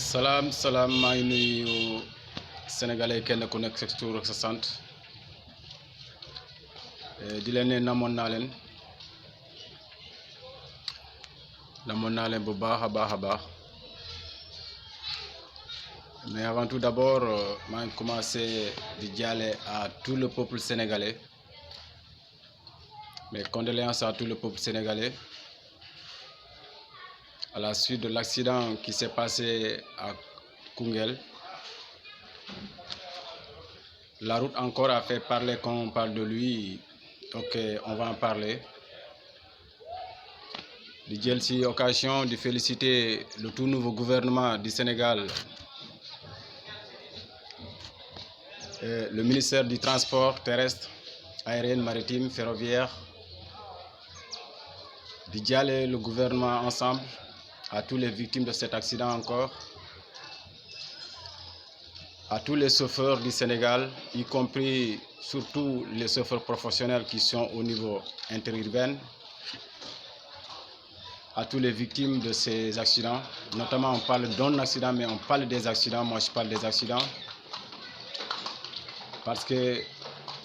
Salam maa ngi nuyu sénégalais kenn ku nekk sa tur ak sa sant di leen ne namoon naa leen bu baax a baax mais avant tout d'abord maa ngi commencé di jaale à tout le peuple sénégalais, mes condoléances à tout le peuple sénégalais à la suite de l'accident qui s'est passé à Koungheul. La route encore a fait parler quand on parle de lui, ok, on va en parler. Di jël ci occasion de féliciter le tout nouveau gouvernement du Sénégal, le ministère du transport terrestre, aérien, maritime, ferroviaire. Di jaale le gouvernement ensemble à tous les victimes de cet accident encore, à tous les chauffeurs du Sénégal, y compris surtout les chauffeurs professionnels qui sont au niveau interurbain, à tous les victimes de ces accidents. Notamment, on parle d'un accident, mais on parle des accidents. Moi, je parle des accidents parce que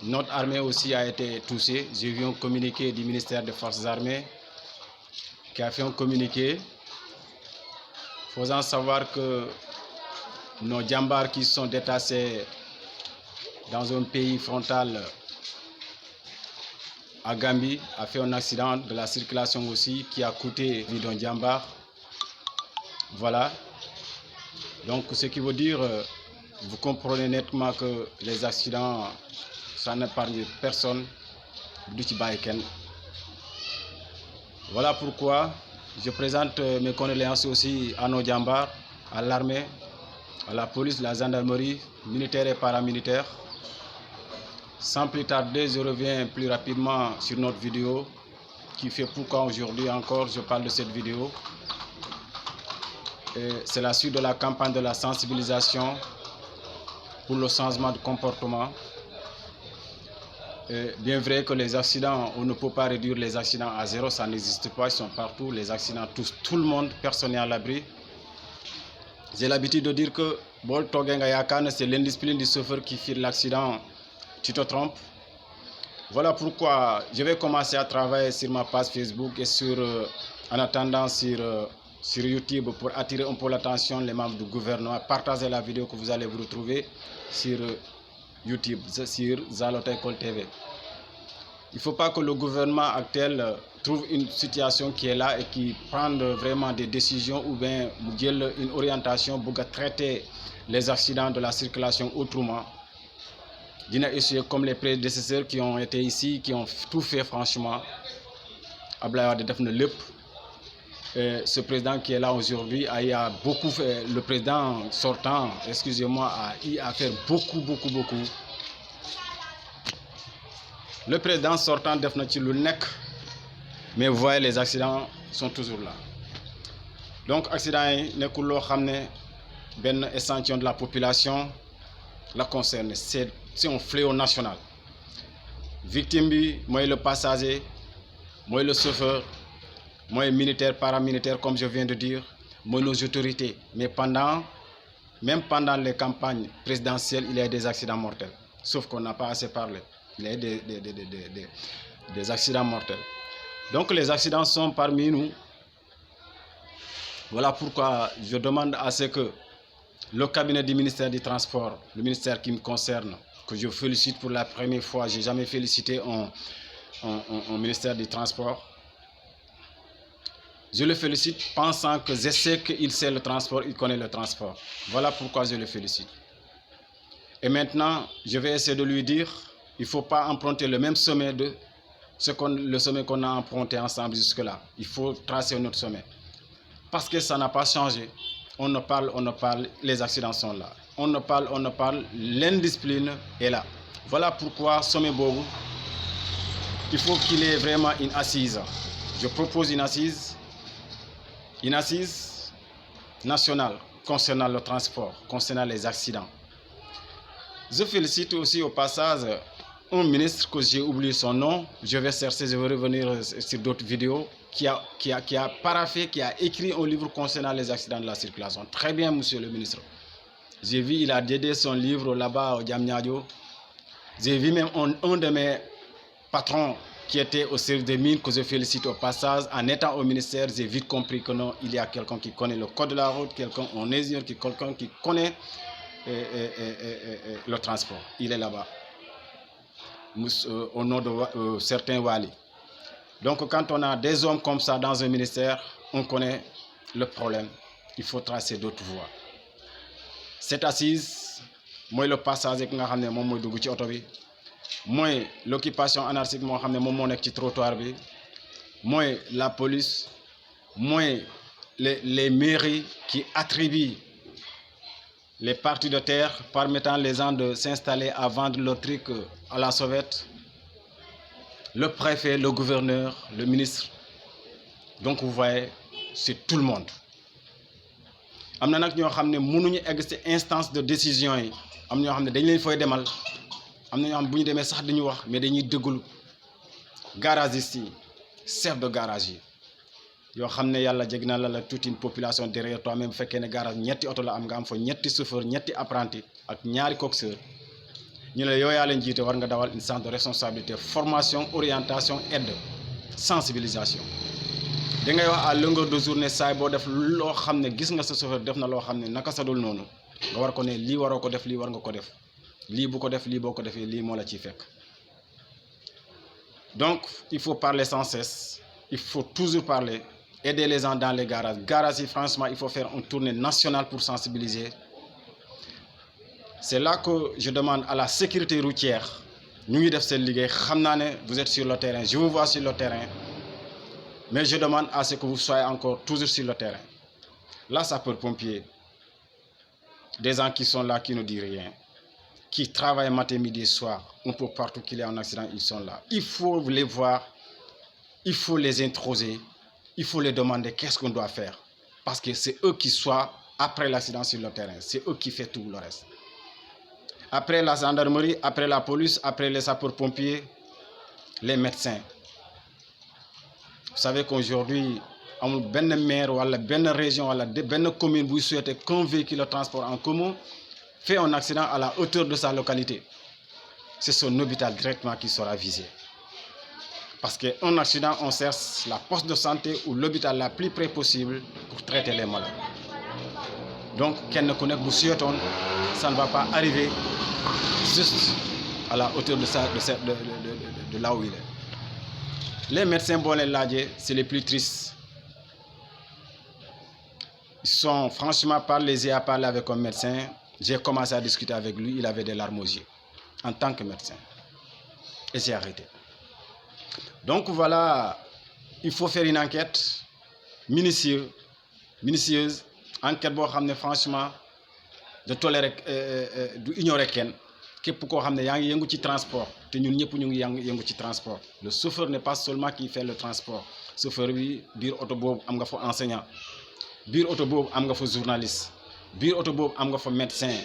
notre armée aussi a été touchée. J'ai vu un communiqué du ministère des Forces armées qui a fait un communiqué faisant savoir que nos djambars qui sont détachés dans un pays frontal à Gambie a fait un accident de la circulation aussi qui a coûté la vie d'un djambar. Voilà. Donc ce qui veut dire, vous comprenez nettement que les accidents, ça n'épargne personne. Voilà pourquoi je présente mes condoléances aussi à nos djambars, à l'armée, à la police, la gendarmerie, militaire et paramilitaire. Sans plus tarder, je reviens plus rapidement sur notre vidéo qui fait pourquoi aujourd'hui encore je parle de cette vidéo. C'est la suite de la campagne de la sensibilisation pour le changement de comportement. Bien vrai que les accidents, on ne peut pas réduire les accidents à zéro, ça n'existe pas, ils sont partout, les accidents touchent tout le monde, personne n'est à l'abri. J'ai l'habitude de dire que c'est l'indiscipline du chauffeur qui fait l'accident, tu te trompes. Voilà pourquoi je vais commencer à travailler sur ma page Facebook et en attendant sur YouTube pour attirer un peu l'attention des membres du gouvernement. Partagez la vidéo que vous allez vous retrouver sur YouTube, sur Zalota École TV. Il ne faut pas que le gouvernement actuel trouve une situation qui est là et qui prend vraiment des décisions ou bien une orientation pour traiter les accidents de la circulation autrement. Dina essayer comme les prédécesseurs qui ont été ici, qui ont tout fait franchement. Abdoulaye Wade def na lépp. Ce président qui est là aujourd'hui a beaucoup fait, le président sortant, excusez-moi, a fait beaucoup. Le président sortant def na ci lu nekk, mais vous voyez les accidents sont toujours là. Donc accident yi nekkul loo xam ne benn échantillon de la population la concerne, c'est un fléau national. Victime bi mooy le passager, mooy le chauffeur, mooy militaire, paramilitaire comme je viens de dire, mooy nos autorités. Mais même pendant les campagnes présidentielles, il y a des accidents mortels. Sauf qu'on n'a pas assez parlé. Il y a des accidents mortels. Donc les accidents sont parmi nous. Voilà pourquoi je demande à ce que le cabinet du ministère du Transport, le ministère qui me concerne, que je félicite pour la première fois, je n'ai jamais félicité un ministère du Transport. Je le félicite pensant que je sais qu'il sait le transport, il connaît le transport. Voilà pourquoi je le félicite. Et maintenant, je vais essayer de lui dire, il ne faut pas emprunter le même sommet le sommet qu'on a emprunté ensemble jusque-là. Il faut tracer un autre sommet. Parce que ça n'a pas changé. On ne parle, les accidents sont là. On ne parle, l'indiscipline est là. Voilà pourquoi sommet Bobo, il faut qu'il ait vraiment une assise. Je propose une assise nationale concernant le transport, concernant les accidents. Je félicite aussi au passage un ministre que j'ai oublié son nom. Je vais chercher, je vais revenir sur d'autres vidéos qui a paraphé, qui a écrit un livre concernant les accidents de la circulation. Très bien, monsieur le ministre. J'ai vu, il a dédié son livre là-bas au Diamniadio. J'ai vu même un de mes patrons qui était au service des mines, que je félicite au passage. En étant au ministère, j'ai vite compris que non, il y a quelqu'un qui connaît le code de la route, quelqu'un en ingénieur, quelqu'un qui connaît le transport. Il est là-bas, au nom de certains Wali. Donc quand on a des hommes comme ça dans un ministère, on connaît le problème. Il faut tracer d'autres voies. Cette assise, moi le passage que nga xamné mom moy dugg ci auto bi, moy l'occupation anarchique mo xamné mom mo nek ci trottoir bi, moy la police, moy les mairies qui attribuent les parties de terre permettant les gens de s'installer à vendre leurs trucs à la sauvette, le préfet, le gouverneur, le ministre. Donc vous voyez, c'est tout le monde. Am na nag ñoo xam ne mënuñu egg ci instance de décision yi, am na ñoo xam ne dañ leen fay demal, am na ñoo xam ne bu ñu demee sax dañuy wax mais dañuy déglu garagistes yi, chef de garage yi yoo xam ne yàlla jeg na la toute une population derrière toi même bu fekkee ne garage ñetti oto la am nga am fa ñetti chauffeur ñetti apprenti ak ñaari coxeur ñu ne yow yaa leen jiite war nga dawal une sens de responsabilité, formation, orientation, aide, sensibilisation. da ngay wax à longueur de journée saay boo def loo xam ne gis nga sa chauffeur def na loo xam ne naka sa dul noonu nga war ko ne lii waroo ko def lii war nga ko def lii bu ko def lii boo ko defee lii moo la ciy fekk. Donc il faut parler sans cesse, il faut toujours parler, aider les gens dans les garages. Garages, franchement, il faut faire une tournée nationale pour sensibiliser. C'est là que je demande à la sécurité routière, nous vous êtes sur le terrain, je vous vois sur le terrain, mais je demande à ce que vous soyez encore toujours sur le terrain. Là, sapeurs-pompiers, des gens qui sont là, qui ne disent rien, qui travaillent matin, midi et soir, un peu partout qu'il y a un accident, ils sont là. Il faut les voir, il faut les introser, il faut les demander qu'est-ce qu'on doit faire. Parce que c'est eux qui sont après l'accident sur le terrain, c'est eux qui font tout le reste. Après la gendarmerie, après la police, après les sapeurs-pompiers, les médecins. Vous savez qu'aujourd'hui, amul benn maire wala benn région wala benn commune bu souhaite qu'un véhicule de transport en commun fait un accident à la hauteur de sa localité. C'est son hôpital directement qui sera visé. Parce qu'un accident, on cherche la poste de santé ou l'hôpital la plus près possible pour traiter les malades. Donc, kenn ku nekk bu souhaitoon, ça ne va pas arriver juste à la hauteur de là où il est. Les médecins, bon, les ladjés, c'est les plus tristes. Ils sont franchement pas lésés à parler avec un médecin. J'ai commencé à discuter avec lui, il avait des larmes aux yeux, en tant que médecin. Et j'ai arrêté. Donc voilà, il faut faire une enquête minutieuse, enquête boo xam ne franchement de tolérer du ignorer kenn képp koo xam ne yaa ngi yëngu ci transport te ñun ñëpp ñu ngi yëngu ci transport. Le chauffeur n'est pas seulement qui fait le transport. Chauffeur bi biir oto boobu am nga fa enseignant, biir oto boobu am nga fa journaliste, biir oto boobu am nga fa médecin,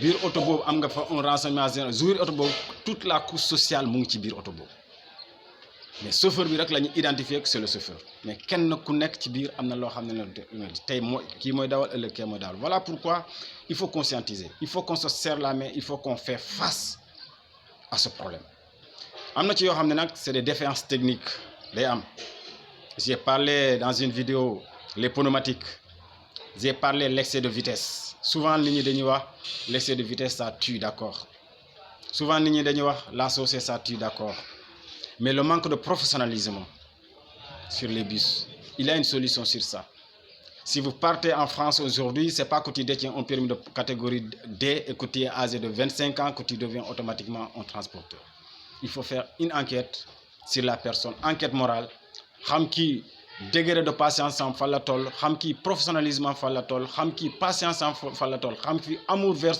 biir oto boobu am nga fa un renseignement général, biir oto boobu toute la couche sociale mu ngi ci biir oto boobu. Mais chauffeur bi rek la ñu identifier que c'est le chauffeur, mais kenn ku nekk ci biir am na loo xam ne tey mooy kii mooy dawal ëllëg kii mooy dawal. Voilà pourquoi il faut conscientiser, il faut qu'on se serre la main, il faut qu'on fait face à ce problème. Am na ci yoo xam ne nag c'est des défaillances techniques day am. J'ai parlé dans une vidéo les pneumatiques, j'ai parlé l'excès de vitesse. Souvent nit ñi dañuy wax l'excès de vitesse ça tue, d'accord. Souvent nit ñi dañuy wax la sauce ça tue, d'accord. Mais le manque de professionnalisme sur les bus, il y a une solution sur ça. Si vous partez en France aujourd'hui, ce n'est pas que tu détiens un permis de catégorie D et que tu es âgé de 25 ans que tu deviens automatiquement un transporteur. Il faut faire une enquête sur la personne, enquête morale. Xam ki degré de patience en fa la toll, xam ki professionnalisme en fa la toll, xam ki patience en fa la toll, xam ki amour vers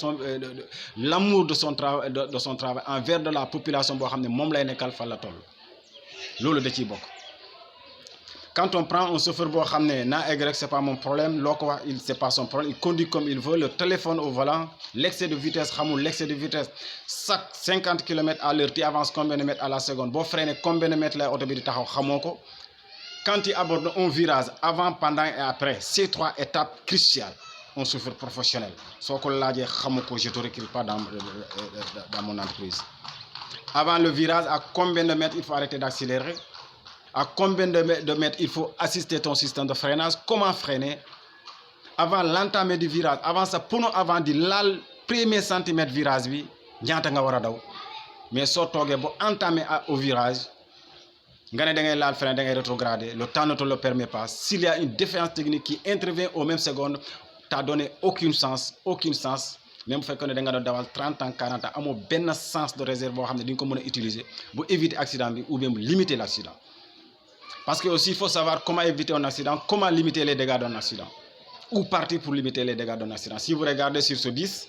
l'amour de son travail envers de la population boo xam ne moom lay nekkal fa la toll. Loolu da ciy bokk. Quand on prend un chauffeur boo xam ne naa egg rek c'est pas mon problème, loo ko wax c'est pas son problème, il conduit comme il veut, le téléphone au volant, l'excès de vitesse, xamul l'excès de vitesse, chaque 50 km à l'heure tu avances combien de mètres à la seconde, boo freiné combien de mètres lay oto bi di taxaw xamoo ko. quand il aborde un virage avant, pendant et après, ces 3 étapes cruciales, un chauffeur professionnel. Ce que je ne te recrute pas dans mon entreprise. Avant le virage, à combien de mètres il faut arrêter d'accélérer? À combien de mètres il faut assister ton système de freinage? Comment freiner? Avant l'entamée du virage, avant ça, pour nous, avant de le premier centimètre virage, mais surtout, pour entamer au virage, le temps ne te le permet pas. S'il y a une différence technique qui intervient aux mêmes secondes, tu n'as donné aucun sens. Même si tu as 30 ans, 40 ans, tu n'as pas sens de réserve pour utiliser pour éviter l'accident ou bien limiter l'accident. Parce que aussi, il faut savoir comment éviter un accident, comment limiter les dégâts d'un accident. Ou partir pour limiter les dégâts d'un accident. Si vous regardez sur ce 10,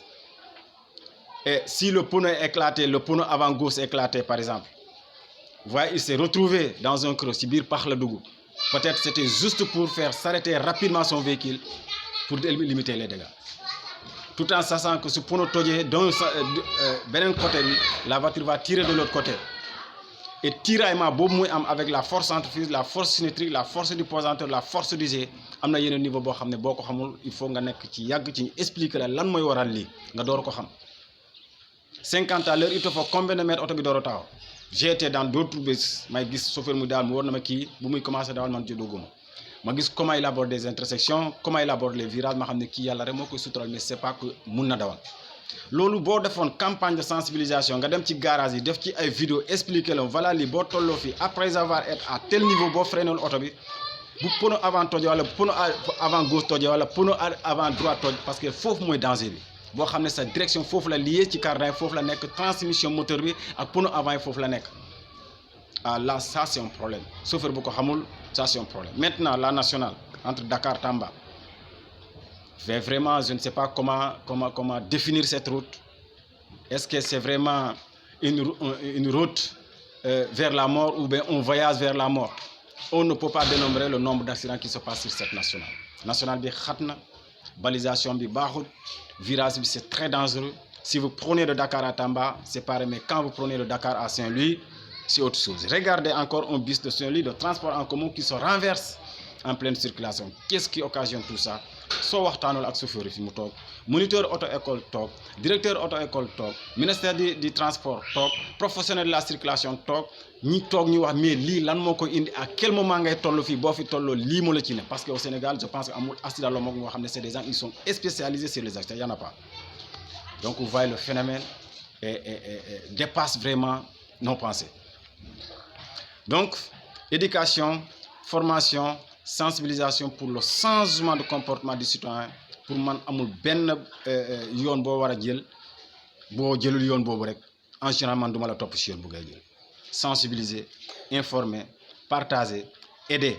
et si le pneu est éclaté, le pneu avant gauche est éclaté par exemple, vous voyez, il s'est retrouvé dans un creux, par le Dougou. Peut-être c'était juste pour faire s'arrêter rapidement son véhicule pour limiter les dégâts. Tout en sachant que ce pneu tojé d'un côté, la voiture va tirer de l'autre côté. Et tiraillement avec la force centrifuge, la force cinétrique, la force du posanteur, la force du jet, am na yeneen niveau boo xam ne boo ko xamul il faut nga nekk ci yàgg ci expliquer la lan mooy waral lii nga door ko xam. 50 à l'heure il te faut combien de mètres oto bi door a taxaw. J'ai été dans d'autres bés may gis chauffeur mu daal mu war na ma kii bu muy commencé dawal man ci dogguma ma gis comment il aborde des intersections, comment il aborde les virages ma xam ne kii yàlla rek moo koy sutural mais c'est pas que mun na dawal. Loolu boo defoon campagne de sensibilisation nga dem ci garage yi def ci ay vidéo expliquer la voilà lii boo tolloo fii après avoir été à tel niveau boo freiné oto bi bu pneu avant tojee wala pneu avant gauche tojee wala pneu avant droite toj parce que foofu mooy danger bi boo xam ne sa direction foofu la lié ci cardan foofu la nekk transmission moteur bi ak pneu avant yi foofu la nekk ah là ça c'est un problème chauffeur bu ko xamul ça c'est un problème. Maintenant la nationale entre Dakar Tamba. Mais vraiment, je ne sais pas comment définir cette route. Est-ce que c'est vraiment une route vers la mort ou bien un voyage vers la mort? On ne peut pas dénombrer le nombre d'accidents qui se passent sur cette nationale. Nationale bi khatna, balisation bi bahut, virage bi c'est très dangereux. Si vous prenez de Dakar à Tamba, c'est pareil, mais quand vous prenez de Dakar à Saint-Louis, c'est autre chose. Regardez encore un bus de Saint-Louis de transport en commun qui se renverse en pleine circulation. Qu'est-ce qui occasionne tout ça? So waxtaanul ak chauffeur yi fi mu toog moniteur auto école toog directeur auto école toog ministère du transport toog professionnel de la circulation toog ñi toog ñu wax mais lii lan moo koy indi à quel moment ngay toll fii boo fi tolloo lii moo la ci ne parce que au Sénégal je pense que amul accident la moo xam ne c'est des gens ils sont spécialisés sur les accidents, il y en a pas. Donc vous voyez le phénomène dépasse vraiment nos pensées. Donc éducation, formation, sensibilisation pour le changement de comportement du citoyen pour man amul benn yoon boo war a jël boo jëlul yoon boobu rek en général man duma la topp si yoon bu ngay jël. Sensibiliser, informer, partager, aider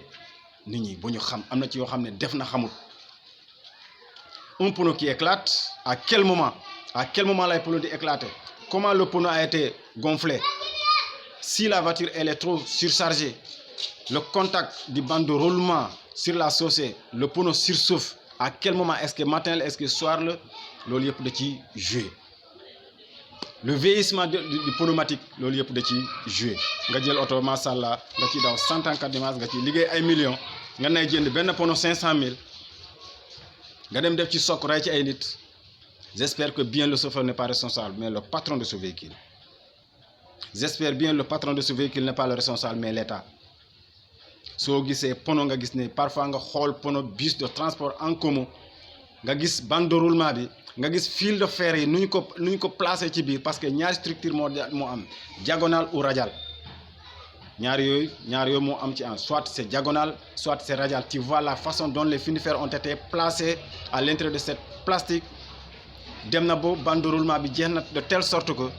nit ñi bu ñu xam am na ci yoo xam ne def na xamul. Un pneu qui éclate, à quel moment lay pneu di éclater? Comment le pneu a été gonflé? Si la voiture elle est trop surchargée, le contact du banc de roulement sur la chaussée, le pneu surchauffe. À quel moment? Est-ce que matin, est-ce que soir, loolu yëpp da ci jouer. Le vieillissement du pneumatique, loolu yëpp da ci jouer. Nga jël auto mashallah nga ci daw 104 dimanche nga ci liggéey ay millions nga nay jënd benn pneu 500 000 nga dem def ci sok ray ci ay nit. J'espère que bien le chauffeur n'est pas responsable, mais le patron de ce véhicule. J'espère bien le patron de ce véhicule n'est pas le responsable, mais l'État. soo gisee pono nga gis ne parfois nga xool pono bus de transport en commun nga gis bande de roulement bi nga gis fil de fer yi nu ñu ko placé ci biir parce que ñaari structure moo am diagonale ou radial ñaar yooyu moo am ci soit c'est diagonal soit c'est radial. Tu vois la façon dont les fils de fer ont été placés à l'intérieur de cette plastique dem na bo bande de roulement bi jeex na de telle sorte que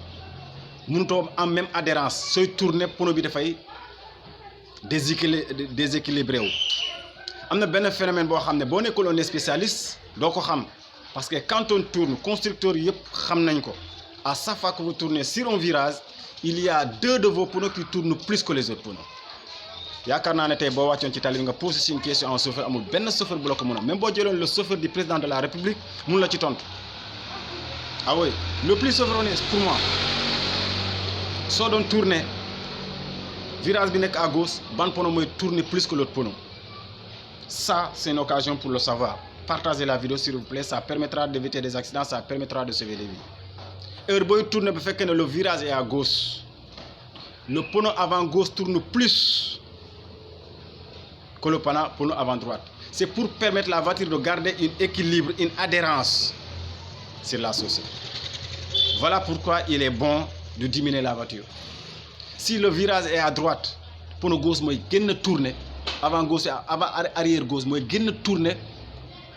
mënutoo am même adhérence sooy tourner pono bi dafay déséquilibré wu. Am na benn phénomène boo xam ne boo nekkul un spécialiste doo ko xam parce que quand on tourne constructeur yëpp xam nañ ko à chaque fois que vous tournez sur un virage il y a 2 de vos pneus qui tournent plus que les autres pneus. yaakaar naa ne tey boo wàccoon ci tali bi nga posé une question en chauffeur amul benn chauffeur bu la ko mën a même boo jëloon le chauffeur du président de la République mun la ci tontu. Ah oui, le plus chevronné pour moi soo doon tourner virage bi nekk à gauche ban pono mooy tourner plus que l'autre pono. Ça c'est une occasion pour le savoir. Partagez la vidéo s'il vous plaît, ça permettra d'éviter des accidents, ça permettra de sauver des vies. Heure booy tourner bu fekkee ne le virage est à gauche, le pono avant gauche tourne plus que le pono avant droite. C'est pour permettre à la voiture de garder un équilibre, une adhérence sur la chaussée. Voilà pourquoi il est bon de diminuer la voiture. Si le virage est à droite, pono gauche mooy gën tourner, avant gauche avant arrière gauche mooy gën tourner.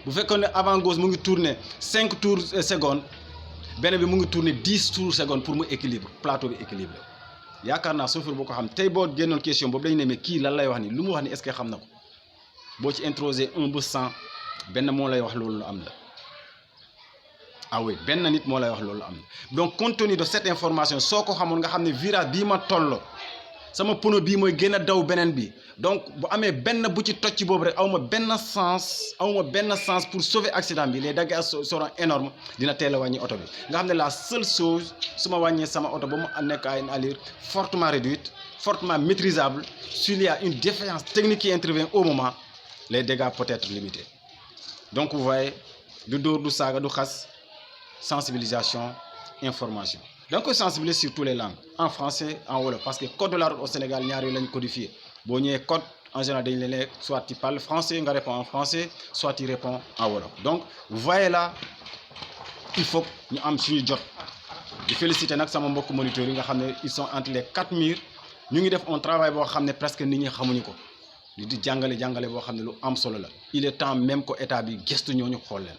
Bu fekkoon ne avant gauche mu ngi tourner 5 tours seconde, benn bi mu ngi tourner 10 tours seconde pour mu équilibre plateau bi équilibré. yaakaar naa chauffeur boo ko xam tey boo génnoon question boobu dañu ne mais kii lan lay wax ni lu mu wax ni est-ce que xam na ko boo ci introsé 1 ba 100 benn moo lay wax loolu am la. Ah oui benn nit moo lay wax loolu am na. Donc compte tenu de cette information soo ko xamoon nga xam ne virage bii ma toll sama pono bii mooy gën a daw beneen bi donc bu amee benn bu ci tocc boobu rek awma benn sens pour sauver accident bi les dégâts seront énormes dina teel a wàññi oto bi nga xam ne la seule chose su ma wàññee sama oto ba mu nekk à une allure fortement réduite fortement maîtrisable s'il y a une défaillance technique qui intervient au moment les dégâts peuvent être limités. Donc vous voyez du dóor du saaga du xas sensibilisation information. da nga koy sensibiliser sur toutes les langues en français en wolof parce que code de la route au Sénégal ñaar yooyu lañ codifié boo ñëwee code en général dañ leen ne soit tu parles français nga réponds en français soit tu réponds en wolof. Donc vous voyez là il faut ñu am suñu jot di féliciter nag sama mbokk moniteurs yi nga xam ne ils sont entre les 4 murs ñu ngi def un travail boo xam ne presque nit ñi xamuñu ko di jàngale boo xam ne lu am solo la. Il est temps même que état bi gëstu ñooñu xool leen.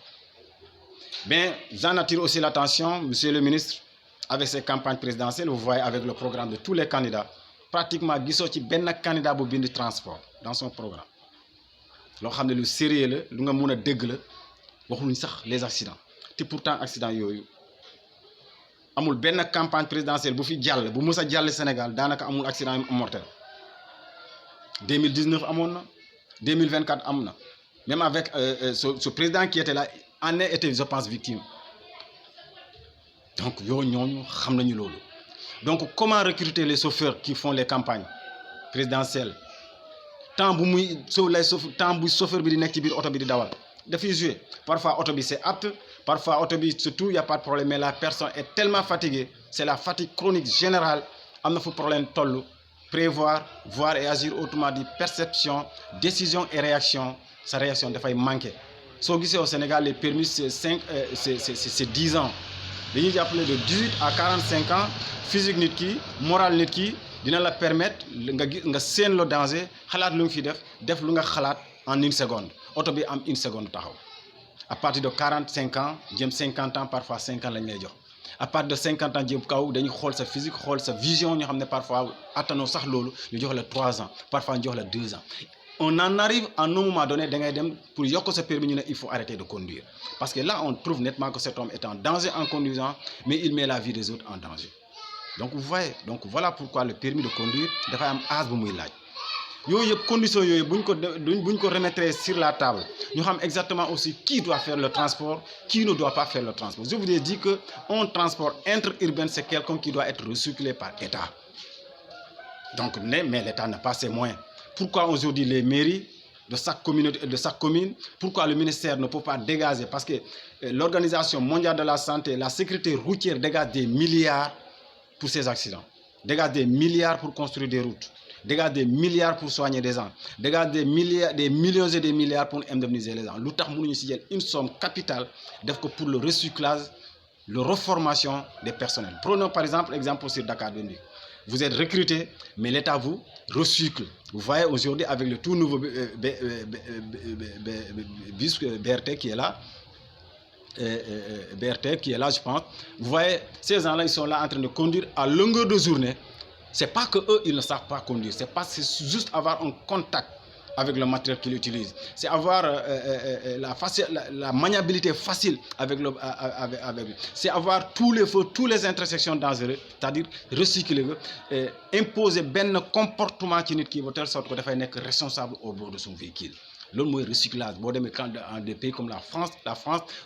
Bien j'en attire aussi l'attention monsieur le ministre. Avec ces campagnes présidentielles, vous voyez avec le programme de tous les candidats, pratiquement gisoo ci benn candidat bu bind transport dans son programme. loo xam ne lu sérieux la lu nga mun a dégg la waxuñ sax les accidents te pourtant accident yooyu amul benn campagne présidentielle bu fi jàll bu mus a jàll Sénégal daanaka amul accident mortel. 2019 amoon na 2024 am na même avec ce président qui était là en a été je pense victime. Donc yooyu ñooñu xam nañu loolu. Donc comment recruter les chauffeurs qui font les campagnes présidentielles temps bu muy temps bu chauffeur bi di nekk ci biir oto bi di dawal dafay jouer parfois oto bi c'est apte parfois oto bi surtout y a pas de problème mais la personne est tellement fatiguée c'est la fatigue chronique générale am na fu problème toll prévoir voir et agir autrement dit perception décision et réaction sa réaction dafay manquer soo gisee au Sénégal les permis c'est 10 ans. dañuy jàppale de 18 à 45 ans physique nit ki moral nit ki dina la permettre nga seen le danger xalaat lu nga fi def lu nga xalaat en 1 seconde oto bi am 1 seconde taxaw à partir de 45 ans jëm 50 ans parfois 5 ans lañ lay jox à partir de 50 ans jëm kaw dañuy xool sa physique xool sa vision ñu xam ne parfois attanoo sax loolu ñu jox la 3 ans parfois ñu jox la 2 ans. On en arrive à un moment donné da ngay dem pour yokk sa permis ñu ne il faut arrêter de conduire parce que là on trouve nettement que cet homme est en danger en conduisant mais il met la vie des autres en danger. Donc vous voyez donc voilà pourquoi le permis de conduire dafay am âge bu muy laaj yooyu yëpp conditions yooyu buñ ko remettre sur la table ñu xam exactement aussi qui doit faire le transport qui ne doit pas faire le transport. Je vous ai dit que un transport interurbain c'est quelqu'un qui doit être recyclé par l'État. Donc mais l'État n'a pas ses moyens. Pourquoi aujourd'hui les mairies de chaque commune, pourquoi le ministère ne peut pas dégager? Parce que l'Organisation mondiale de la santé, la sécurité routière dégage des milliards pour ces accidents, dégage des milliards pour construire des routes, dégage des milliards pour soigner des gens, dégage des millions et des milliards pour indemniser les gens. Lu tax mënuñu ci jël une somme capitale def ko pour le recyclage, la reformation des personnels. Prenons par exemple l'exemple sur Dakar Dem Dikk. Vous êtes recruté, mais l'État vous recycle. Vous voyez aujourd'hui avec le tout nouveau bus BRT qui est là, je pense. Vous voyez, ces gens-là, ils sont là en train de conduire à longueur de journée. C'est pas que eux, ils ne savent pas conduire. C'est juste avoir un contact avec le matériel qu'ils utilisent. C'est avoir la maniabilité facile avec c'est avoir tous les feux, toutes les intersections dangereuses, c'est-à-dire recycler, imposer un comportement qui de telle sorte que dafay nekk responsable au bord de son véhicule. Loolu mooy recyclage. Boo demee dans des pays comme la France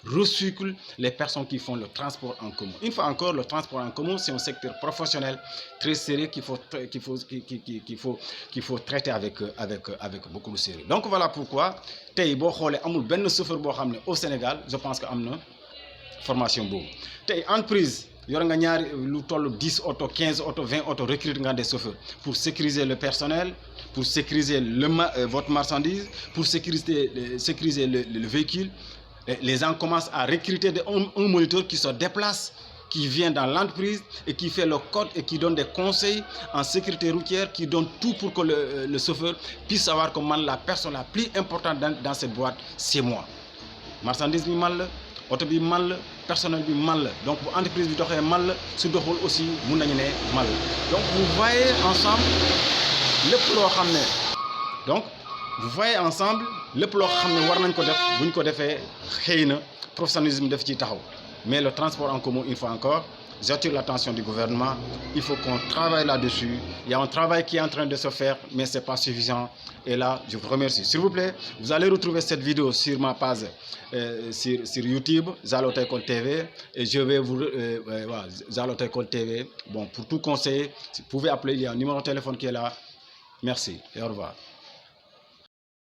recycle les personnes qui font le transport en commun. Une fois encore, le transport en commun, c'est un secteur professionnel très sérieux qu'il faut traiter avec beaucoup de sérieux. Donc voilà pourquoi tey boo xoolee amul benn chauffeur boo xam ne au Sénégal je pense que am na formation boobu. Tey entreprise yor nga ñaari lu toll 10 auto 15 auto 20 auto recruter nga des chauffeurs pour sécuriser le personnel, pour sécuriser votre marchandise, pour sécuriser le véhicule. Et les gens commencent à recruter un moniteur qui se déplace, qui vient dans l'entreprise et qui fait le code et qui donne des conseils en sécurité routière, qui donne tout pour que le chauffeur puisse savoir comment la personne la plus importante dans cette boîte, c'est moi. Marchandise bi mal la, auto bi mal la, personnel bi mal la. Donc bu entreprise bi doxee mal la, su doxul aussi mun nañu ne mal la. Donc vous voyez ensemble lépp loo xam ne donc vous voyez ensemble lépp loo xam ne war nañ ko def bu ñu ko defee xëy na professionnalisme def ci taxaw. Mais le transport en commun, une fois encore, j'attire l'attention du gouvernement. Il faut qu'on travaille là-dessus. Il y a un travail qui est en train de se faire, mais ce n'est pas suffisant. Et là, je vous remercie. S'il vous plaît, vous allez retrouver cette vidéo sur ma page sur YouTube, Zaloto École TV. Et je vais vous... Zaloto École TV. Bon, pour tout conseil, vous pouvez appeler, il y a un numéro de téléphone qui est là. Merci et au revoir.